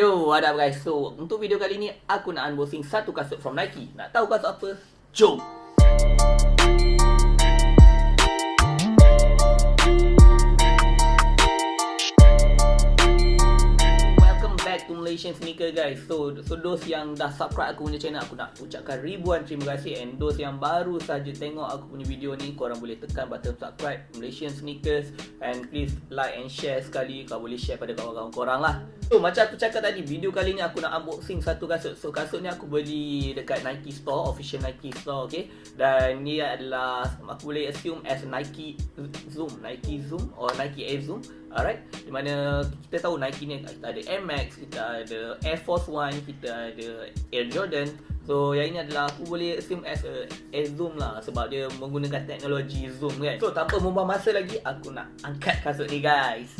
Yo, what up guys? So, untuk video kali ni aku nak unboxing satu kasut from Nike. Nak tahu kasut apa? Jom! Welcome back to Malaysian sneaker guys. So those yang dah subscribe aku punya channel, aku nak ucapkan ribuan terima kasih. And those yang baru saja tengok aku punya video ni, korang boleh tekan button subscribe Malaysian sneakers. And please like and share sekali. Kau boleh share pada kawan-kawan korang lah. So macam aku cakap tadi, video kali ni aku nak unboxing satu kasut. So kasut ni aku beli dekat Nike Store, official Nike Store, okay. Dan ni adalah, aku boleh assume as Nike Zoom or Nike AirZoom. Alright, di mana kita tahu Nike ni kita ada Air Max, kita ada Air Force One, kita ada Air Jordan. So yang ini adalah aku boleh assume as a AirZoom lah, sebab dia menggunakan teknologi zoom kan. So tanpa membuang masa lagi, aku nak angkat kasut ni guys.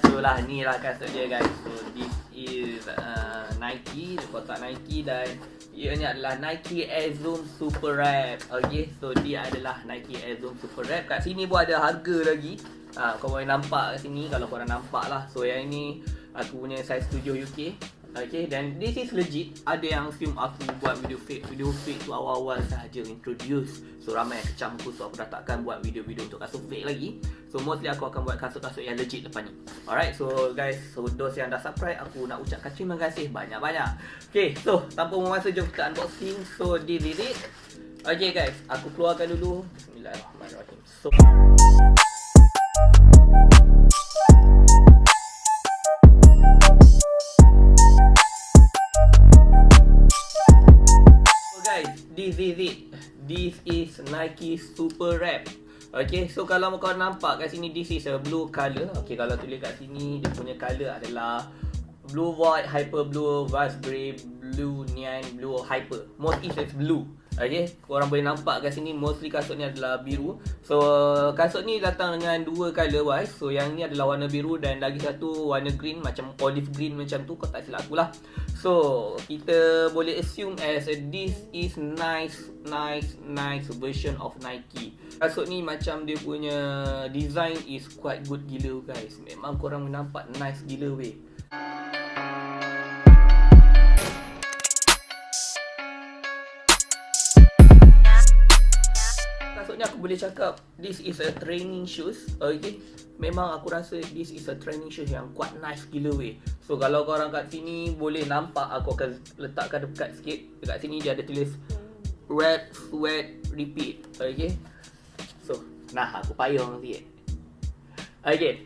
So lah, ni lah kasut dia guys. So this is Nike, kotak Nike, dan ianya adalah Nike AirZoom SUPERREP. Okay, so dia adalah Nike AirZoom SUPERREP. Kat sini pun ada harga lagi. Kau boleh nampak kat sini kalau korang nampak lah. So yang ini aku punya size 7 UK. Okay, dan this is legit. Ada yang film aku buat video fake tu awal-awal sahaja introduce. So ramai yang kecam aku, so aku dah takkan buat video-video untuk kasut fake lagi. So mostly aku akan buat kasut-kasut yang legit depan ni. Alright, so guys, so those yang dah subscribe, aku nak ucapkan terima kasih banyak-banyak. Okay, so tanpa membuang masa, jom kita unboxing. So this is it. Okay guys, aku keluarkan dulu. Bismillahirrahmanirrahim. So this is it. This is Nike SUPERREP. Okay, so kalau kau nampak kat sini, this is a blue color. Okay, kalau tulis kat sini, dia punya color adalah blue void, hyper blue, raspberry blue, neon blue, hyper. Most is blue. Okay, korang boleh nampak kat sini, mostly kasut ni adalah biru. So kasut ni datang dengan dua color wise. So yang ni adalah warna biru dan lagi satu warna green, macam olive green macam tu, kau tak silap aku lah. So kita boleh assume as this is nice version of Nike. Kasut ni macam dia punya design is quite good gila guys. Memang korang boleh nampak nice gila weh. Kasut ni aku boleh cakap this is a training shoes. Okay, memang aku rasa this is a training shoes yang quite nice gila weh. So kalau korang kat sini boleh nampak, aku akan letakkan dekat sikit. Dekat sini dia ada tulis wet, sweat, repeat. Okay, so nah aku payung sikit. Okay,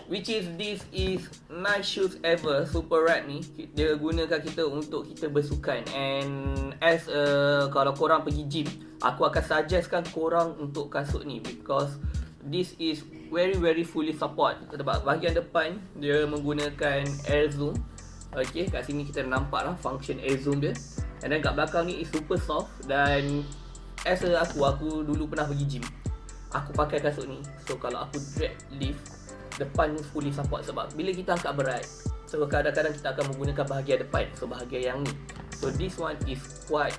which is this is nice shoes ever. SUPERREP ni dia gunakan kita untuk kita bersukan. And as kalau korang pergi gym, aku akan suggestkan korang untuk kasut ni, because this is very fully support. Sebab bahagian depan dia menggunakan AirZoom. Okay, kat sini kita nampak lah function AirZoom dia. And then kat belakang ni is super soft. Dan as aku dulu pernah pergi gym, aku pakai kasut ni. So kalau aku drag lift, depan ni fully support. Sebab bila kita angkat berat, so kadang-kadang kita akan menggunakan bahagian depan, so bahagian yang ni. So this one is quite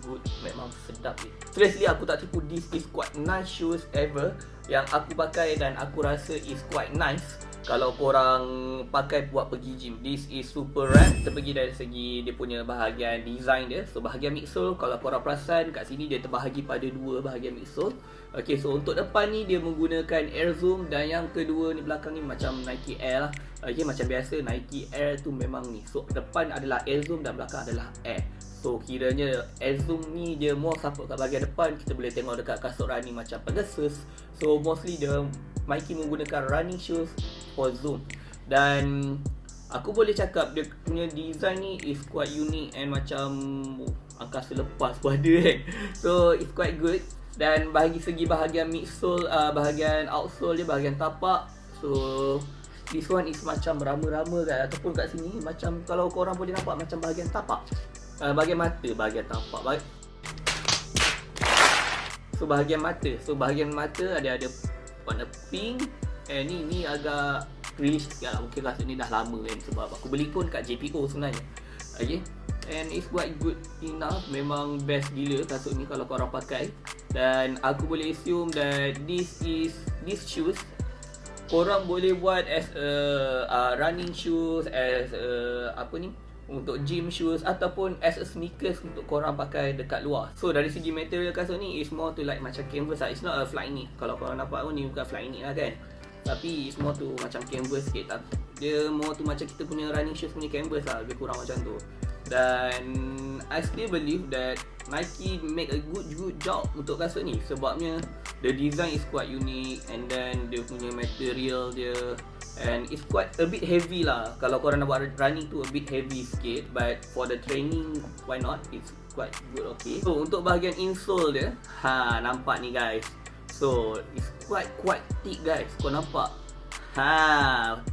good. Memang sedap ni. Seriously, aku tak tipu, this is quite nice shoes ever yang aku pakai, dan aku rasa is quite nice kalau korang pakai buat pergi gym. This is SUPERREP. Kita pergi dari segi dia punya bahagian design dia. So bahagian midsole, kalau korang perasan kat sini dia terbahagi pada dua bahagian midsole. Okay, so untuk depan ni dia menggunakan AirZoom, dan yang kedua ni belakang ni macam Nike Air lah. Okay, macam biasa Nike Air tu memang ni. So depan adalah AirZoom dan belakang adalah Air. So kiranya AirZoom ni dia more support kat bahagian depan. Kita boleh tengok dekat kasut running macam Pegasus. So mostly dia Nike menggunakan running shoes for zoom. Dan aku boleh cakap dia punya design ni is quite unique and macam angkasa lepas pun ada kan. So it's quite good. Dan bagi segi bahagian midsole, bahagian outsole dia, bahagian tapak, so this one is macam rama-rama kan. Ataupun kat sini macam kalau korang boleh nampak macam bahagian tapak, bahagian mata, bahagian tapak, so bahagian mata ada warna pink. Ni agak greenish sikit lah. Mungkin kasut ni dah lama kan, sebab aku beli pun kat JPO sebenarnya. Okay, and it's quite good enough. Memang best gila kasut ni kalau korang pakai. Dan aku boleh assume that this shoes korang boleh buat as a running shoes, as a untuk gym shoes, ataupun as a sneakers untuk korang pakai dekat luar. So dari segi material kasut ni is more to like macam canvas lah. It's not a fly knit. Kalau korang nampak ni bukan fly knit lah kan, tapi it's more to macam canvas sikit lah. Dia more to macam kita punya running shoes punya canvas lah, lebih kurang macam tu. Dan I still believe that Nike make a good job untuk kasut ni, sebabnya the design is quite unique, and then dia punya material dia, and it's quite a bit heavy lah. Kalau korang nak buat running tu a bit heavy sikit, but for the training, why not? It's quite good, okay. So untuk bahagian insole dia, nampak ni guys. So it's quite thick guys. Kau nampak?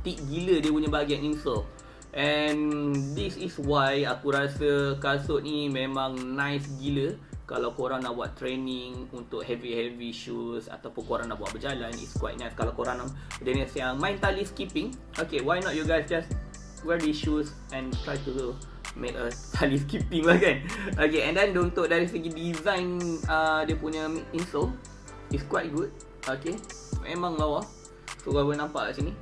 Thick gila dia punya bahagian insole. And this is why aku rasa kasut ni memang nice gila kalau korang nak buat training untuk heavy shoes, ataupun korang nak buat berjalan. It's quite nice. Kalau korang jenis yang main tali skipping, okay, why not you guys just wear these shoes and try to make a tali skipping lah kan. Okay, and then untuk dari segi design dia punya insole is quite good. Okay, memang lawa. So korang boleh nampak kat sini.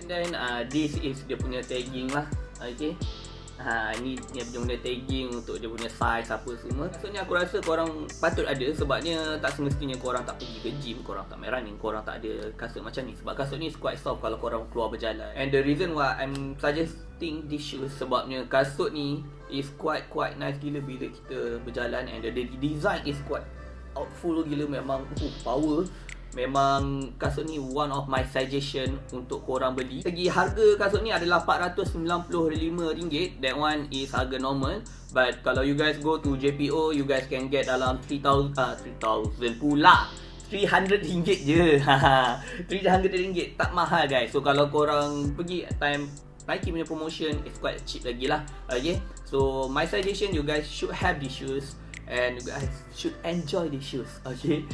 And then this is dia punya tagging lah. Okay, ni dia punya tagging untuk dia punya size apa semua. Maksudnya aku rasa korang patut ada, sebabnya tak semestinya korang tak pergi ke gym, korang tak main running, korang tak ada kasut macam ni. Sebab kasut ni is quite soft kalau korang keluar berjalan. And the reason why I'm suggesting this shoes, sebabnya kasut ni is quite nice gila bila kita berjalan, and the design is quite outful gila. Memang power. Memang kasut ni one of my suggestion untuk korang beli. Segi harga kasut ni adalah RM495. That one is harga normal. But kalau you guys go to JPO, you guys can get dalam 3,000 pula. RM300 je. RM300, tak mahal guys. So kalau korang pergi time Nike punya promotion, it's quite cheap lagi lah. Okay, so my suggestion, you guys should have these shoes, and you guys should enjoy these shoes. Okay.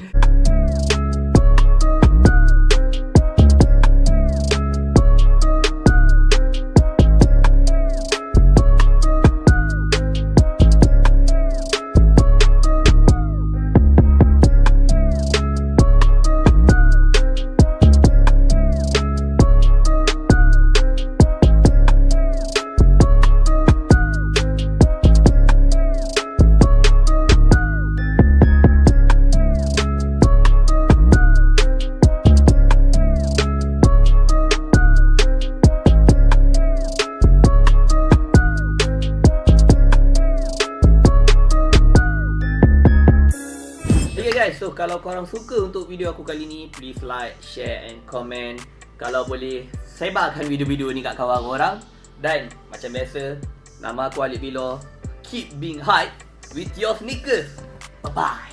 So kalau korang suka untuk video aku kali ni, please like, share and comment. Kalau boleh, sebarkan video-video ni kat kawan korang. Dan macam biasa, nama aku Alik Bilo. Keep being hype with your sneakers. Bye-bye.